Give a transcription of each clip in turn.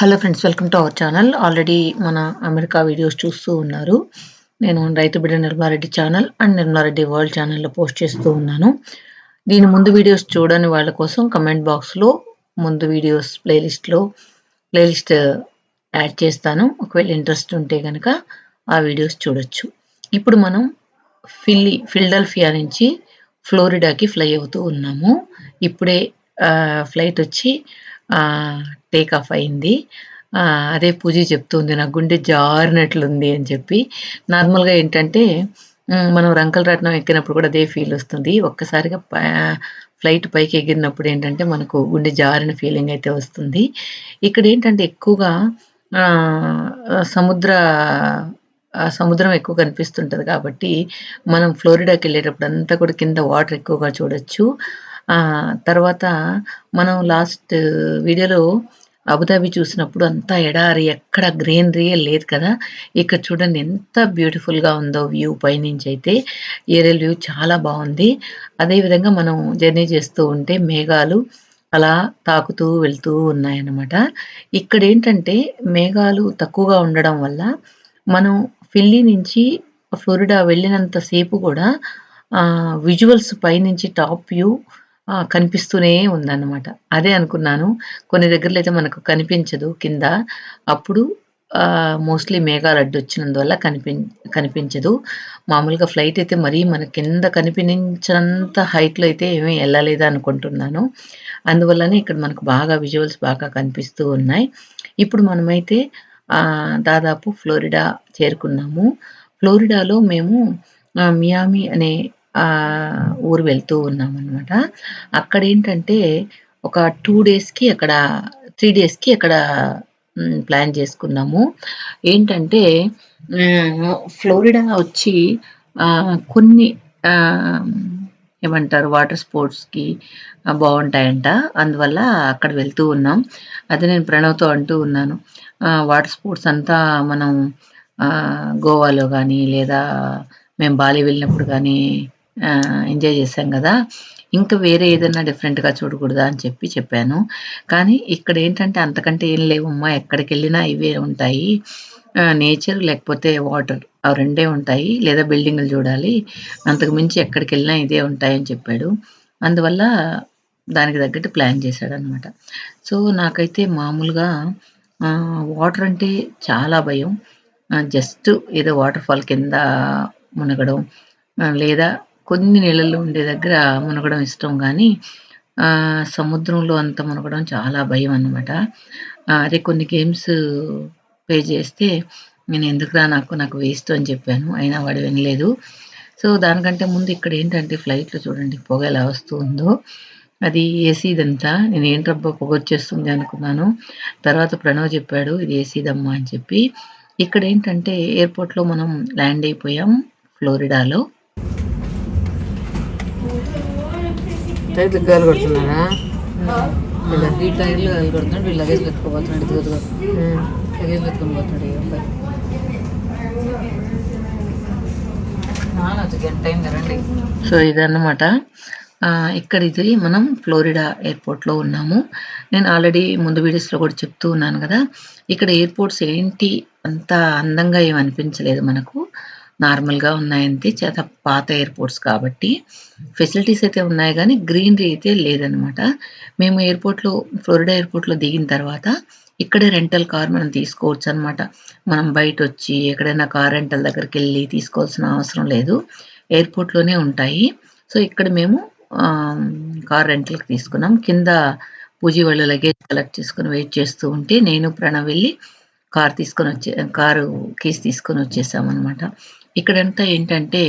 Hello friends, welcome to our channel. Already మన America videos చూస్తూ ఉన్నారు. నేను రైతు బిడ్డ Nirmala Reddy channel and Nirmala Reddy world ఛానల్లో పోస్ట్ చేస్తూ ఉన్నాను. దీని ముందు వీడియోస్ చూడని వాళ్ళ కోసం కమెంట్ బాక్స్లో ముందు వీడియోస్ ప్లేలిస్ట్ యాడ్ చేస్తాను. ఒకవేళ ఇంట్రెస్ట్ ఉంటే కనుక ఆ వీడియోస్ చూడొచ్చు. ఇప్పుడు మనం ఫిల్డెల్ఫియా నుంచి ఫ్లోరిడాకి ఫ్లై అవుతూ ఉన్నాము. ఇప్పుడే ఫ్లైట్ వచ్చి టేక్ ఆఫ్ అయింది. అదే పూజ చెప్తుంది, నా గుండె జారినట్లుంది అని చెప్పి. నార్మల్గా ఏంటంటే మనం రంకలరాట్నం ఎక్కినప్పుడు కూడా అదే ఫీల్ వస్తుంది. ఒక్కసారిగా ఫ్లైట్ పైకి ఎగిరినప్పుడు ఏంటంటే మనకు గుండె జారిన ఫీలింగ్ అయితే వస్తుంది. ఇక్కడ ఏంటంటే ఎక్కువగా సముద్రం ఎక్కువ కనిపిస్తుంటది కాబట్టి మనం ఫ్లోరిడాకి వెళ్ళేటప్పుడు అంతా కూడా కింద వాటర్ ఎక్కువగా చూడొచ్చు. తర్వాత మనం లాస్ట్ వీడియోలో అబుదాబి చూసినప్పుడు అంతా ఎడారి, ఎక్కడ గ్రీనరీయే లేదు కదా. ఇక్కడ చూడండి ఎంత బ్యూటిఫుల్గా ఉందో వ్యూ. పైనుంచి అయితే ఏరియల్ వ్యూ చాలా బాగుంది. అదేవిధంగా మనం జర్నీ చేస్తూ ఉంటే మేఘాలు అలా తాకుతూ వెళ్తూ ఉన్నాయన్నమాట. ఇక్కడ ఏంటంటే మేఘాలు తక్కువగా ఉండడం వల్ల మనం ఫిల్లీ నుంచి ఫ్లోరిడా వెళ్ళినంత సేపు కూడా విజువల్స్ పైనుంచి టాప్ వ్యూ కనిపిస్తూనే ఉందన్నమాట. అదే అనుకున్నాను, కొన్ని దగ్గరలో అయితే మనకు కనిపించదు కింద. అప్పుడు మోస్ట్లీ మేఘాలు అడ్డొచ్చినందువల్ల కనిపించదు. మామూలుగా ఫ్లైట్ అయితే మరీ మన కింద కనిపించనంత హైట్లో అయితే ఏమీ వెళ్ళలేదు అనుకుంటున్నాను. అందువల్లనే ఇక్కడ మనకు బాగా విజువల్స్ బాగా కనిపిస్తూ ఉన్నాయి. ఇప్పుడు మనమైతే దాదాపు ఫ్లోరిడా చేరుకున్నాము. ఫ్లోరిడాలో మేము మియామి అనే ఊరు వెళ్తూ ఉన్నామన్నమాట. అక్కడ ఏంటంటే ఒక 2 డేస్‌కి అక్కడ 3 డేస్‌కి అక్కడ ప్లాన్ చేసుకున్నాము. ఏంటంటే ఫ్లోరిడా వచ్చి కొన్ని ఏమంటారు వాటర్ స్పోర్ట్స్‌కి బావుంటాయంట. అందువల్ల అక్కడ వెళ్తూ ఉన్నాం. అదే నేను ప్రణవ్‌తో అంటూ ఉన్నాను, వాటర్ స్పోర్ట్స్ అంతా మనం గోవాలో గానీ లేదా మేము బాలి వెళ్ళినప్పుడు కానీ ఎంజాయ్ చేశాం కదా. ఇంకా వేరే ఏదైనా డిఫరెంట్‌గా చూడకూడదా అని చెప్పాను. కానీ ఇక్కడ ఏంటంటే అంతకంటే ఏం లేవమ్మా, ఎక్కడికెళ్ళినా ఇవే ఉంటాయి. నేచర్ లేకపోతే వాటర్, ఆ రెండే ఉంటాయి. లేదా బిల్డింగులు చూడాలి, అంతకు మించి ఎక్కడికెళ్ళినా ఇదే ఉంటాయని చెప్పాడు. అందువల్ల దానికి తగ్గట్టు ప్లాన్ చేశాడనమాట. సో నాకైతే మామూలుగా వాటర్ అంటే చాలా భయం. జస్ట్ ఏదో వాటర్ ఫాల్ కింద మునగడం లేదా కొన్ని నీళ్ళల్లో ఉండే దగ్గర మునగడం ఇష్టం కానీ సముద్రంలో అంత మునగడం చాలా భయం అన్నమాట. అదే కొన్ని గేమ్స్ పే చేస్తే నేను ఎందుకురా నాకు వేస్ట్ అని చెప్పాను. అయినా వాడు వినలేదు. సో దానికంటే ముందు ఇక్కడ ఏంటంటే ఫ్లైట్లో చూడండి పొగ ఎలా వస్తూ ఉందో. అది ఏసీదంతా. నేను ఏంట్రబ్బా పొగ వచ్చేస్తుంది అనుకున్నాను. తర్వాత ప్రణవ్ చెప్పాడు ఇది ఏసీదమ్మా అని చెప్పి. ఇక్కడ ఏంటంటే ఎయిర్పోర్ట్‌లో మనం ల్యాండ్ అయిపోయాం ఫ్లోరిడాలో. టైర్‌లకు గాలి కొడుతున్నారా? ఈ టైర్లు గాలి కొడుతున్నాడు, వీళ్ళు లగేజ్ ఎత్తుకోబోతున్నాడు. ఇదిగో లగేజ్ ఎత్తుకొని పోతున్నాడు ఈ అబ్బాయి. గంట అయింది రండి. సో ఇదన్నమాట. ఇక్కడ ఇది మనం ఫ్లోరిడా ఎయిర్పోర్ట్‌లో ఉన్నాము. నేను ఆల్రెడీ ముందు వీడియోస్‌లో కూడా చెప్తూ ఉన్నాను కదా. ఇక్కడ ఎయిర్పోర్ట్స్ ఏంటి అంత అందంగా ఏమి అనిపించలేదు మనకు. నార్మల్‌గా ఉన్నాయంతే. చాలా పాత ఎయిర్పోర్ట్స్ కాబట్టి ఫెసిలిటీస్ అయితే ఉన్నాయి కానీ గ్రీనరీ అయితే లేదనమాట. మేము ఫ్లోరిడా ఎయిర్పోర్ట్‌లో దిగిన తర్వాత ఇక్కడే రెంటల్ కార్ మనం తీసుకోవచ్చు అనమాట. మనం బయటొచ్చి ఎక్కడైనా కార్ రెంటల్ దగ్గరికెళ్ళి తీసుకోవాల్సిన అవసరం లేదు. ఎయిర్పోర్ట్‌లోనే ఉంటాయి. సో ఇక్కడ మేము కార్ రెంటల్‌కి తీసుకున్నాం. కింద పూజీ వాళ్ళు లగేజ్ కలెక్ట్ చేసుకొని వెయిట్ చేస్తూ ఉంటే నేను ప్రణవ్ వెళ్ళి కారు కీస్ తీసుకొని వచ్చేసామనమాట. ఇక్కడంతా ఏంటంటే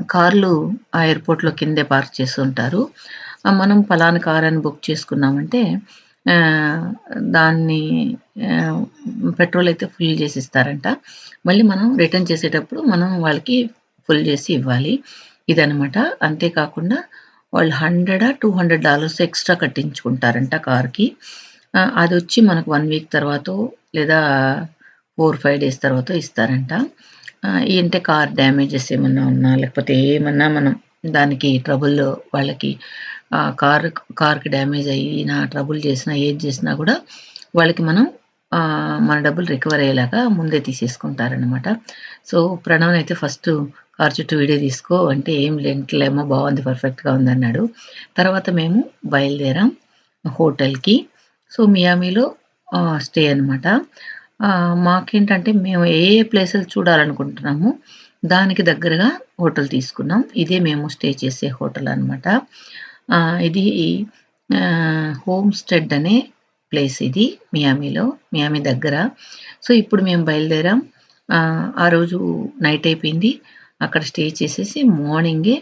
కార్లు ఆ ఎయిర్పోర్ట్‌లో కిందే పార్క్ చేసి ఉంటారు. మనం పలానా కార్ అని బుక్ చేసుకున్నామంటే దాన్ని పెట్రోల్ అయితే ఫిల్ చేసి ఇస్తారంట. మళ్ళీ మనం రిటర్న్ చేసేటప్పుడు మనం వాళ్ళకి ఫుల్ చేసి ఇవ్వాలి. ఇదనమాట. అంతేకాకుండా వాళ్ళు $100 $200 ఎక్స్ట్రా కట్టించుకుంటారంట కార్‌కి. అదొచ్చి మనకు 1 వీక్ తర్వాతో లేదా 4, 5 డేస్ తర్వాతో ఇస్తారంట. ఏంటే కార్ డ్యామేజెస్ ఏమన్నా ఉన్నా లేకపోతే ఏమన్నా మనం దానికి ట్రబుల్ వాళ్ళకి కార్‌కి డ్యామేజ్ అయినా ట్రబుల్ చేసినా ఏది చేసినా కూడా వాళ్ళకి మనం మన డబ్బులు రికవర్ అయ్యేలాగా ముందే తీసేసుకుంటారనమాట. సో, ప్రణవ్‌నైతే ఫస్టు కారు చుట్టూ వీడియో తీసుకో అంటే, "ఏం లేంట్లేమో బావుంది పర్ఫెక్ట్‌గా ఉందన్నాడు." తర్వాత మేము బయలుదేరాం హోటల్‌కి. సో, మియామిలో స్టే అనమాట. మాకేంటంటే మేము ఏ ఏ ప్లేసెస్ చూడాలనుకుంటున్నామో దానికి దగ్గరగా హోటల్ తీసుకున్నాం. ఇదే మేము స్టే చేసే హోటల్ అనమాట. ఇది హోమ్ స్టెడ్ అనే ప్లేస్ ఇది మియామిలో. మియామి దగ్గర. సో, ఇప్పుడు మేము బయలుదేరాం. ఆ రోజు నైట్ అయిపోయింది. అక్కడ స్టే చేసేసి మార్నింగే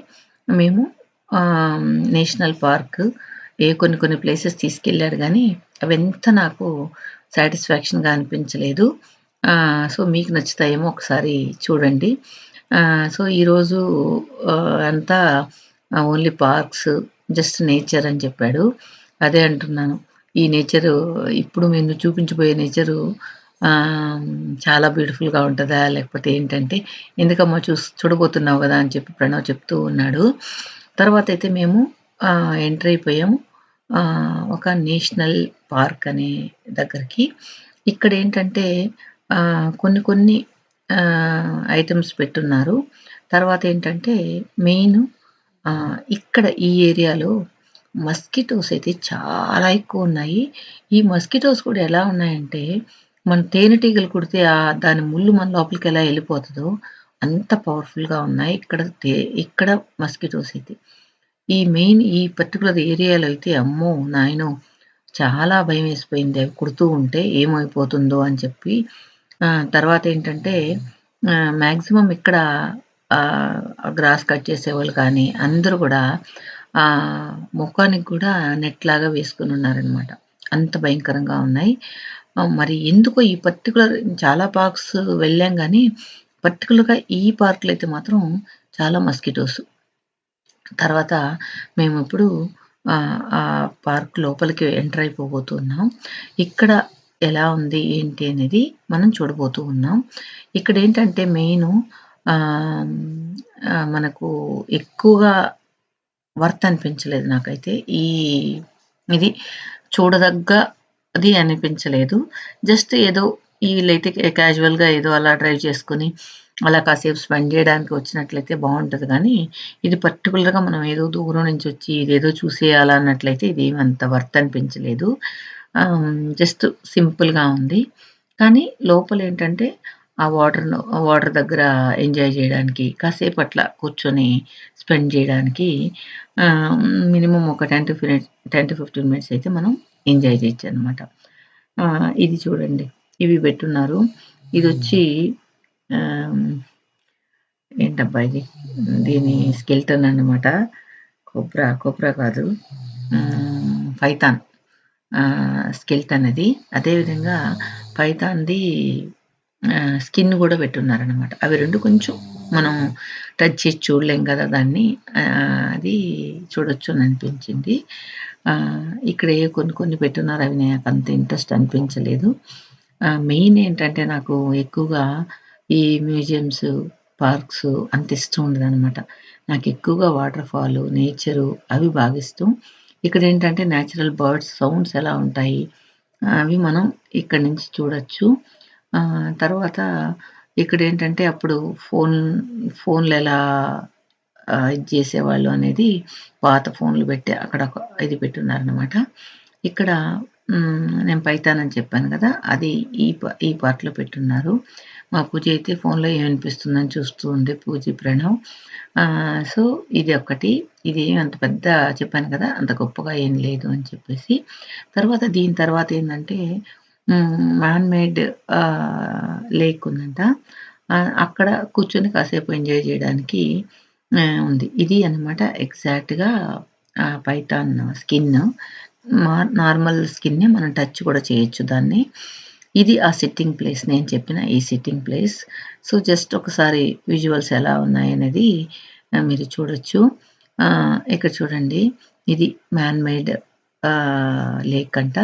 మేము ఆహ్, నేషనల్ పార్క్ కొన్ని కొన్ని ప్లేసెస్ తీసుకెళ్ళాడు గానీ, అవెంత నాకు సాటిస్ఫాక్షన్‌గా అనిపించలేదు. సో, మీకు నచ్చుతాయేమో ఒకసారి చూడండి. సో, ఈరోజు అంతా ఓన్లీ పార్క్స్, జస్ట్ నేచర్ అని చెప్పాడు. అదే అంటున్నాను. ఈ నేచరు ఇప్పుడు నేను చూపించబోయే నేచరు ఆహ్, చాలా బ్యూటిఫుల్‌గా ఉంటదా? లేకపోతే ఏంటంటే, ఎందుకమ్మా చూడబోతున్నావు గదా! అని చెప్పి ప్రణవ్ చెప్తూ ఉన్నాడు. తర్వాతయితే మేము ఎంటర్ అయిపోయాము. ఒక నేషనల్ పార్క్ అనే దగ్గరికి. ఇక్కడేంటంటే కొన్ని కొన్ని ఐటెమ్స్ పెట్టున్నారు. తర్వాతేంటంటే మెయిను ఇక్కడ ఈ ఏరియాలో మస్కిటోస్ అయితే చాలా ఎక్కువున్నాయి. ఈ మస్కిటోస్ కూడా ఎలా ఉన్నాయంటే, మన తేనెటీగలు కుడితే దాని ముల్లు మన లోపలికి ఎలా ఎళ్ళిపోతదో అంత పవర్‌ఫుల్‌గా ఉన్నాయి. ఇక్కడ మస్కిటోస్ అయితే. ఈ పర్టిక్యులర్ ఏరియాలో అయితే అమ్మో! నాయనో! చాలా భయమేసిపోయింది అవి కుడుతూ ఉంటే ఏమైపోతుందో అని చెప్పి. తర్వాతేంటంటే మాక్సిమం ఇక్కడ గ్రాస్ కట్ చేసేవాళ్ళు కానీ అందరూ గూడా మొఖానికి గూడా నెట్‌లాగా వేసుకొనున్నారనమాట. అంత భయంకరంగా ఉన్నాయి. మరి ఎందుకో ఈ పర్టిక్యులర్ చాలా పార్క్స్ వెళ్ళాం గానీ, పర్టిక్యులర్‌గా ఈ పార్క్‌లో అయితే మాత్రం చాలా మస్కిటోస్. తర్వాత మేమిప్పుడు ఆ పార్క్ లోపలికి ఎంటర్ అయిపోబోతున్నాం. ఇక్కడ ఎలా ఉంది, ఏంటి అనేది మనం చూడబోతూ ఉన్నాం. ఇక్కడేంటంటే మెయిను ఆహ్, మనకు ఎక్కువగా వర్త్ అనిపించలేదు నాకైతే. ఇది చూడదగ్గది అనిపించలేదు. జస్ట్ ఏదో వీళ్ళైతే క్యాజువల్‌గా ఏదో అలా డ్రైవ్ చేసుకొని, అలా కాసేపు స్పెండ్ జేయడానికి వచ్చినట్లయితే బావుంటది గానీ, ఇది పర్టిక్యులర్‌గా మనం ఏదో దూరం నుంచొచ్చి ఇదేదో చూసేయాలా అన్నట్లయితే ఇదేమి అంత వర్త్ అనిపించలేదు. జస్ట్ సింపుల్‌గా ఉంది. కానీ లోపలేంటంటే వాటర్ దగ్గర ఎంజాయ్ జేయడానికి, కాసేపు అట్లా కూర్చొని స్పెండ్ జేయడానికి ఆహ్, మినిమమ్ ఒక 10-15 మినిట్స్ అయితే మనం ఎంజాయ్ జేయొచ్చనమాట. ఇది చూడండి. ఇవి బెట్టున్నారు. ఇదొచ్చి ఆహ్, ఏంటబ్బా ఇది? దీని స్కెలిటన్ అన్నమాట. కోబ్రా కాదు. పైథాన్. స్కెలిటన్ అది. అదేవిధంగా పైథాన్‌ది స్కిన్ గూడా పెట్టున్నారనమాట. అవి 2 కొంచెం మనం టచ్ చేసి చూడలేం గదా! దాన్ని. అది చూడొచ్చు అని అనిపించింది. ఇక్కడ కొన్ని కొన్ని పెట్టున్నారు. అవి నాకంత ఇంట్రెస్ట్ అనిపించలేదు. మెయిన్ ఏంటంటే నాకు ఎక్కువగా ఈ మ్యూజియమ్స్, పార్క్స్ అంత ఇష్టం ఉండదనమాట. నాకెక్కువగా వాటర్ ఫాలు, నేచరు అవి బాగిష్టం. ఇక్కడేంటంటే నేచురల్ బర్డ్స్ సౌండ్స్ ఎలా ఉంటాయి, అవి మనం ఇక్కడి నుంచి చూడొచ్చు. తర్వాత ఇక్కడేంటంటే అప్పుడు ఫోన్‌లెలా ఇది జేసేవాళ్ళు అనేది పాత ఫోన్‌లు పెట్టి అక్కడ ఒక ఇది పెట్టున్నారనమాట. ఇక్కడ నేను పైథాన్ అని చెప్పాను గదా! అది ఈ పార్ట్‌లో పెట్టున్నారు. మా పూజ అయితే ఫోన్‌లో ఏమనిపిస్తుందని చూస్తూ ఉంది ప్రణవ్. సో, ఇది ఒకటి. ఇది అంత పెద్ద చెప్పాను కదా! అంత గొప్పగా ఏం లేదు అని చెప్పేసి. దీని తర్వాత ఏందంటే మ్యాన్ మేడ్ లేక్ ఉందంట. అక్కడ కూర్చొని కాసేపు ఎంజాయ్ జేయడానికి ఉంది. ఇది అన్నమాట ఎగ్జాక్ట్‌గా పైథాన్ స్కిన్. నార్మల్ స్కిన్నే మనం టచ్ కూడా చేయొచ్చు దాన్ని. ఇది ఆ సిట్టింగ్ ప్లేస్ నేను చెప్పిన ఈ సిట్టింగ్ ప్లేస్. సో, జస్ట్ ఒకసారి విజువల్స్ ఎలా ఉన్నాయనేది మీరు చూడొచ్చు. ఇక్కడ చూడండి. ఇది మ్యాన్ మేడ్ లేక్ అంట.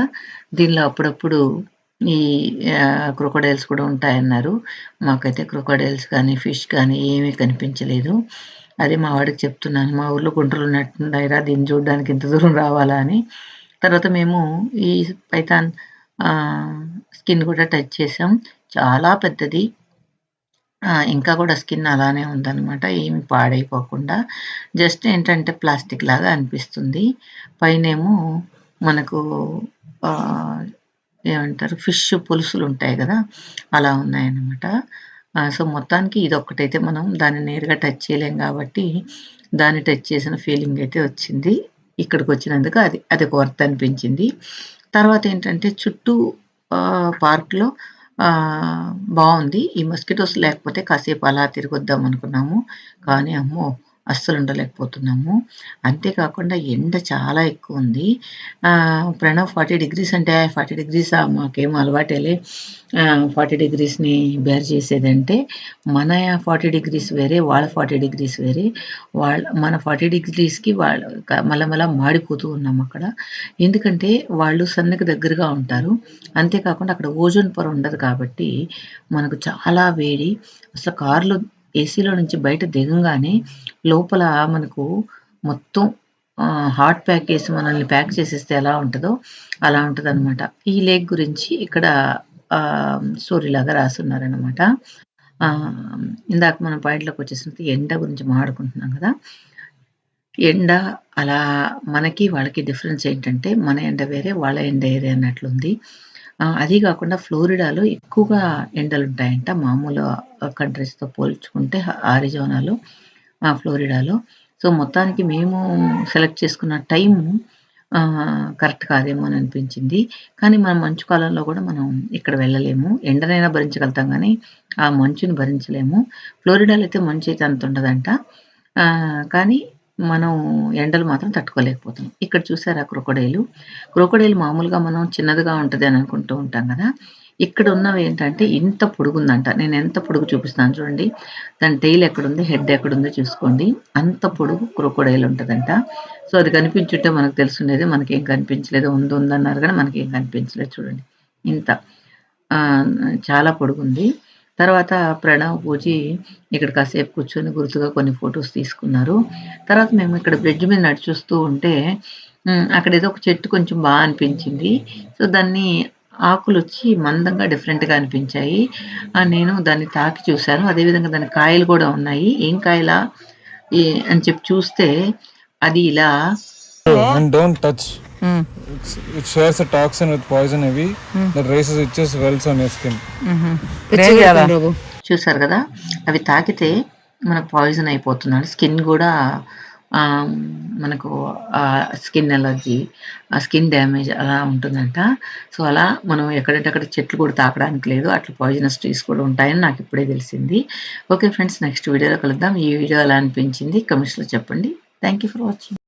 దీనిలో అప్పుడప్పుడు ఈ క్రొకోడైల్స్ కూడా ఉంటాయన్నారు. మాకైతే క్రొకోడైల్స్ కానీ, ఫిష్ కానీ ఏమీ కనిపించలేదు. అదే మా వాడికి చెప్తున్నాను. మా ఊర్లో గుంటలున్నట్టున్నాయిరా దీన్ని చూడడానికి ఇంత దూరం రావాలా అని. తర్వాత మేము ఈ పైథాన్ స్కిన్ కూడా టచ్ చేసాం. చాలా పెద్దది. ఇంకా కూడా స్కిన్ అలానే ఉందనమాట. ఏమి పాడైపోకుండా. జస్ట్ ఏంటంటే ప్లాస్టిక్ లాగా అనిపిస్తుంది. పైనేమో మనకు ఏమంటారు ఫిష్ పులుసులు ఉంటాయి కదా, అలా ఉన్నాయన్నమాట. సో మొత్తానికి ఇదొక్కటైతే మనం దాన్ని నేరుగా టచ్ చేయలేం కాబట్టి దాన్ని టచ్ చేసిన ఫీలింగ్ అయితే వచ్చింది. ఇక్కడికి వచ్చినందుకు అది అది ఒక వర్త్ అనిపించింది. తర్వాత ఏంటంటే చుట్టూ పార్క్లో బాగుంది. ఈ మస్కిటోస్ లేకపోతే కాసేపు అలా తిరిగొద్దాం అనుకున్నాము. కానీ అమ్మో అస్సలు ఉండలేకపోతున్నాము. అంతేకాకుండా ఎండ చాలా ఎక్కువ ఉంది. ప్రణవ్ 40 డిగ్రీస్ అంటే 40 డిగ్రీసా మాకేమో అలవాటేలే. 40 డిగ్రీస్ని బేర్ చేసేదంటే మన 40 డిగ్రీస్ వేరే, వాళ్ళ 40 డిగ్రీస్ వేరే. మన 40 డిగ్రీస్కి వాళ్ళు మళ్ళా మాడిపోతూ ఉన్నాం అక్కడ. ఎందుకంటే వాళ్ళు సన్నికి దగ్గరగా ఉంటారు. అంతేకాకుండా అక్కడ ఓజోన్ పొర ఉండదు కాబట్టి మనకు చాలా వేడి. అసలు కార్లో ఏసీలో నుంచి బయట దిగంగానే లోపల మనకు మొత్తం హాట్ ప్యాక్ చేసి మనల్ని ప్యాక్ చేసేస్తే ఎలా ఉంటుందో అలా ఉంటుందన్నమాట. ఈ లేక్ గురించి ఇక్కడ స్టోరీలాగా రాసున్నారనమాట. ఇందాక మనం పాయింట్లోకి వచ్చేసరికి ఎండ గురించి మాట్లాడుకుంటున్నాం కదా. ఎండ అలా మనకి వాళ్ళకి డిఫరెన్స్ ఏంటంటే మన ఎండ వేరే, వాళ్ళ ఎండ వేరే అన్నట్లుంది. అదీ కాకుండా ఫ్లోరిడాలో ఎక్కువగా ఎండలుంటాయంట మామూలు కంట్రీస్‌తో పోల్చుకుంటే అరిజోనాలో, ఫ్లోరిడాలో. సో మొత్తానికి మేము సెలెక్ట్ చేసుకున్న టైము కరెక్ట్ కాదేమో అని అనిపించింది. కానీ మనం మంచు కాలంలో కూడా మనం ఇక్కడ వెళ్ళలేము. ఎండనైనా భరించగలుగుతాం గానీ, ఆ మంచుని భరించలేము. ఫ్లోరిడాలో అయితే మంచయితే అంత ఉండదంట. కానీ మనం ఎండలు మాత్రం తట్టుకోలేకపోతున్నాం. ఇక్కడ చూసారా క్రొకోడైలు? క్రొకోడైల్ మామూలుగా మనం చిన్నదిగా ఉంటది అని అనుకుంటూ ఉంటాం కదా. ఇక్కడ ఉన్నవి ఏంటంటే ఇంత పొడుగుందంట. నేను ఎంత పొడుగు చూపిస్తాను చూడండి. దాని టెయిల్ ఎక్కడుంది, హెడ్ ఎక్కడుందో చూసుకోండి. అంత పొడుగు క్రొకోడైల్ ఉంటదంట. సో అది కనిపించుంటే మనకు తెలుసుండేది. మనకేం కనిపించలేదు. ఉందన్నారు కానీ మనకేం కనిపించలేదు చూడండి. ఇంత చాలా పొడుగుంది. తర్వాత ప్రణవ్, పూజి ఇక్కడ కాసేపు కూర్చొని గుర్తుగా కొన్ని ఫోటోస్ తీసుకున్నారు. తర్వాత మేము ఇక్కడ బ్రిడ్జ్ మీద నడిచొస్తూ ఉంటే అక్కడేదో ఒక చెట్టు కొంచెం అనిపించింది. సో దాన్ని ఆకులొచ్చి మందంగా డిఫరెంట్‌గా అనిపించాయి. నేను దాన్ని తాకి చూసాను. అదేవిధంగా దాని కాయలు కూడా ఉన్నాయి. ఏం కాయలా అని చెప్పి చూస్తే అది ఇలా And don't touch. It shares a toxin with poison heavy that raises itches wells on your skin. చూసారు కదా, అవి తాకితే మనకు పాయిజన్ అయిపోతున్నాడు. స్కిన్ కూడా మనకు స్కిన్ ఎలర్జీ, స్కిన్ డ్యామేజ్ అలా ఉంటుందంట. సో అలా మనం ఎక్కడంటే అక్కడ చెట్లు కూడా తాకడానికి లేదు. అట్లా పాయిజనస్ ట్రీస్ కూడా ఉంటాయని నాకు ఇప్పుడే తెలిసింది. ఓకే ఫ్రెండ్స్, నెక్స్ట్ వీడియోలో కలుద్దాం. ఈ వీడియో ఎలా అనిపించింది కమెంట్స్లో చెప్పండి. Thank you for watching.